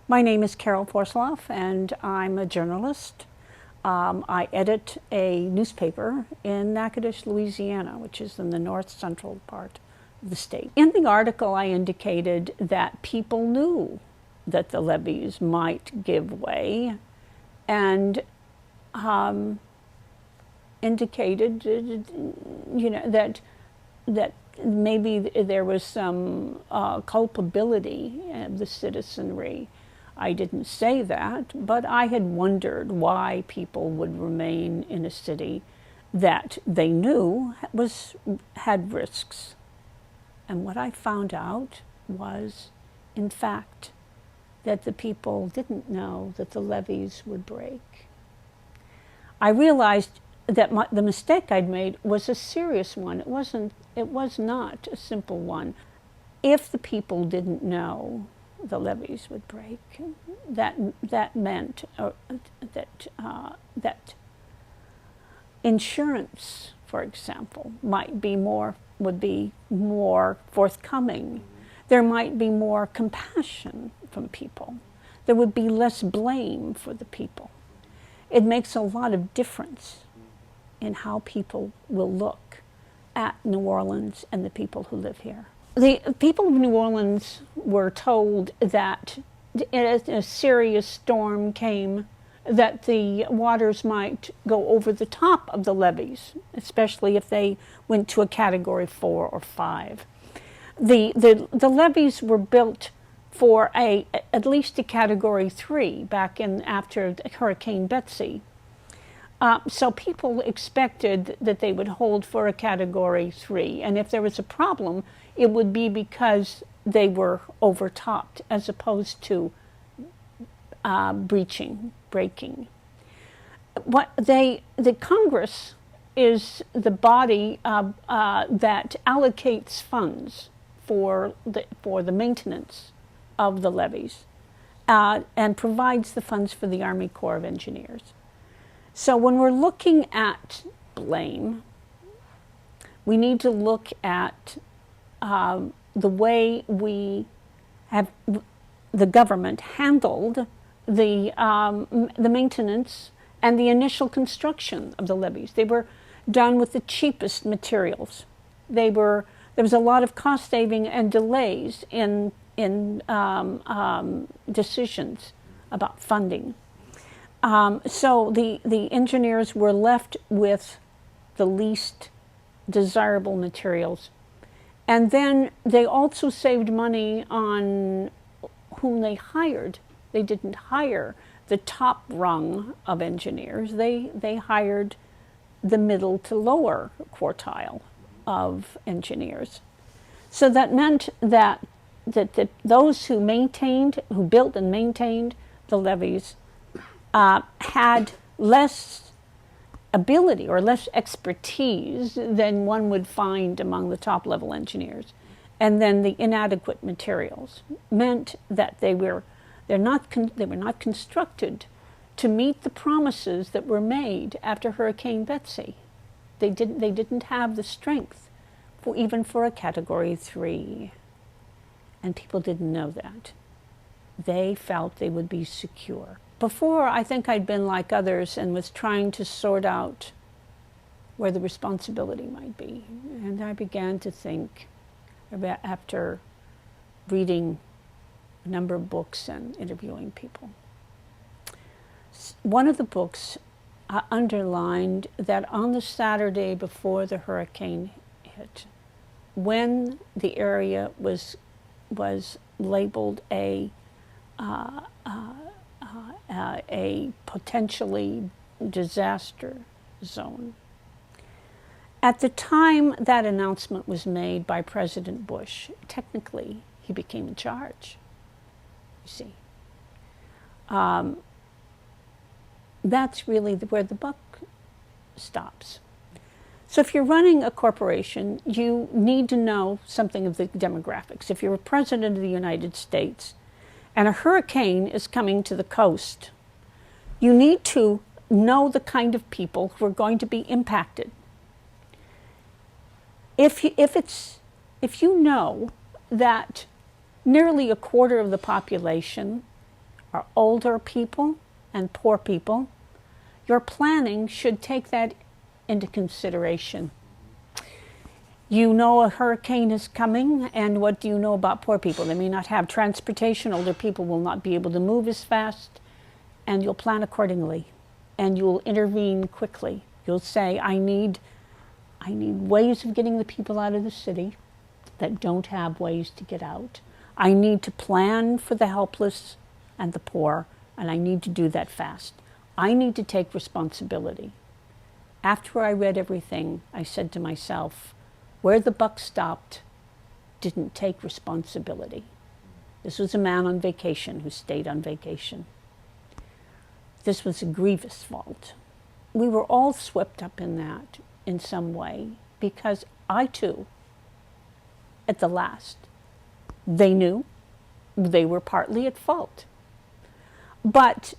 My name is Carol Forsloff, and I'm a journalist. I edit a newspaper in Natchitoches, Louisiana, which is in the north central part of the state. In the article, I indicated that people knew that the levees might give way, and indicated, that maybe there was some culpability of the citizenry. I didn't say that, but I had wondered why people would remain in a city that they knew had risks. And what I found out was, in fact, that the people didn't know that the levees would break. I realized that the mistake I'd made was a serious one. It was not a simple one. If the people didn't know the levees would break, that meant that insurance, for example, would be more forthcoming. There might be more compassion from people. There would be less blame for the people. It makes a lot of difference in how people will look at New Orleans and the people who live here. The people of New Orleans were told that as a serious storm came, that the waters might go over the top of the levees, especially if they went to a Category 4 or 5. The levees were built for at least a Category 3 back in after Hurricane Betsy. So people expected that they would hold for a Category 3, and if there was a problem, it would be because they were overtopped as opposed to breaking. The Congress is the body that allocates funds for the maintenance of the levees and provides the funds for the Army Corps of Engineers. So when we're looking at blame, we need to look at the way the government handled the maintenance and the initial construction of the levees. They were done with the cheapest materials. There was a lot of cost saving and delays in decisions about funding. So the engineers were left with the least desirable materials. And then they also saved money on whom they hired. They didn't hire the top rung of engineers. They hired the middle to lower quartile of engineers. So that meant that those who built and maintained the levees had less ability or less expertise than one would find among the top level engineers. And then the inadequate materials meant that they were not constructed to meet the promises that were made after Hurricane Betsy. They didn't have the strength even for a Category 3. And people didn't know that. They felt they would be secure. Before, I think I'd been like others and was trying to sort out where the responsibility might be. And I began to think about, after reading a number of books and interviewing people. One of the books underlined that on the Saturday before the hurricane hit, when the area was labeled a potentially disaster zone. At the time that announcement was made by President Bush, technically he became in charge, you see. That's really where the buck stops. So if you're running a corporation, you need to know something of the demographics. If you're a president of the United States and a hurricane is coming to the coast, you need to know the kind of people who are going to be impacted. If you know that nearly a quarter of the population are older people and poor people, your planning should take that into consideration. You know a hurricane is coming, and what do you know about poor people? They may not have transportation, older people will not be able to move as fast, and you'll plan accordingly, and you'll intervene quickly. You'll say, I need ways of getting the people out of the city that don't have ways to get out. I need to plan for the helpless and the poor, and I need to do that fast. I need to take responsibility. After I read everything, I said to myself, where the buck stopped didn't take responsibility. This was a man on vacation who stayed on vacation. This was a grievous fault. We were all swept up in that in some way, because I too, at the last, they knew they were partly at fault. But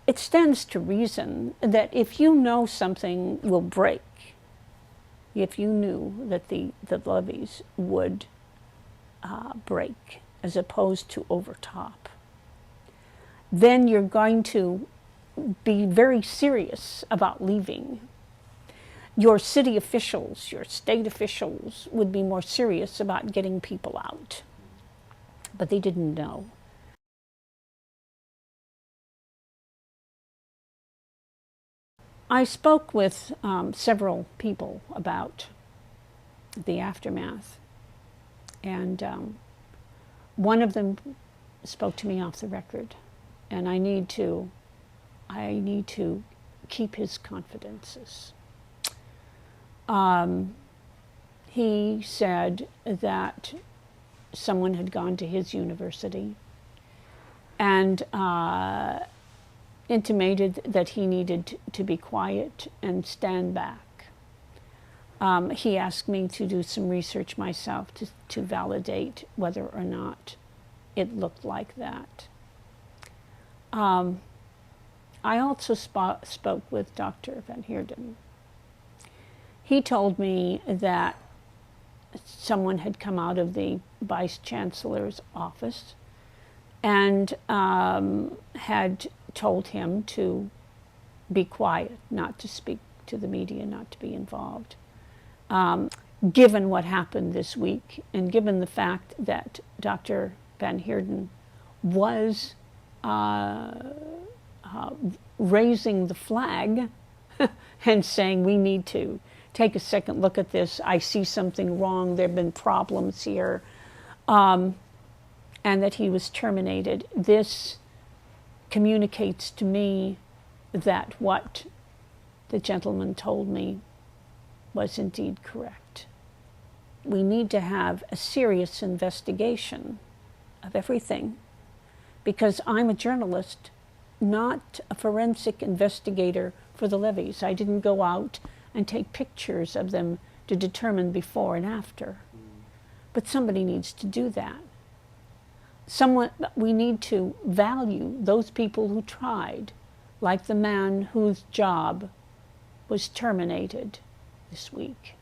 it stands to reason that if you know something will break, if you knew that the levees would break as opposed to overtop, then you're going to be very serious about leaving. Your city officials, your state officials would be more serious about getting people out. But they didn't know. I spoke with several people about the aftermath, and one of them spoke to me off the record, and I need to keep his confidences. He said that someone had gone to his university and intimated that he needed to be quiet and stand back. He asked me to do some research myself to validate whether or not it looked like that. I also spoke with Dr. Van Heerden. He told me that someone had come out of the Vice Chancellor's office and had told him to be quiet, not to speak to the media, not to be involved. Given what happened this week, and given the fact that Dr. Van Heerden was raising the flag and saying we need to take a second look at this, I see something wrong, there have been problems here, and that he was terminated. This communicates to me that what the gentleman told me was indeed correct. We need to have a serious investigation of everything, because I'm a journalist, not a forensic investigator for the levees. I didn't go out and take pictures of them to determine before and after. But somebody needs to do that. We need to value those people who tried, like the man whose job was terminated this week.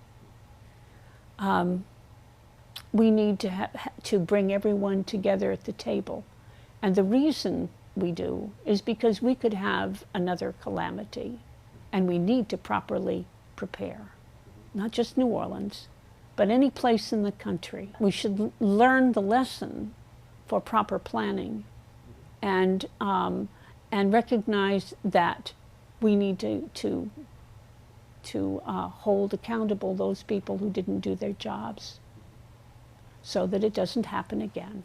We need to bring everyone together at the table. And the reason we do is because we could have another calamity, and we need to properly prepare. Not just New Orleans, but any place in the country. We should learn the lesson for proper planning, and recognize that we need to hold accountable those people who didn't do their jobs, so that it doesn't happen again.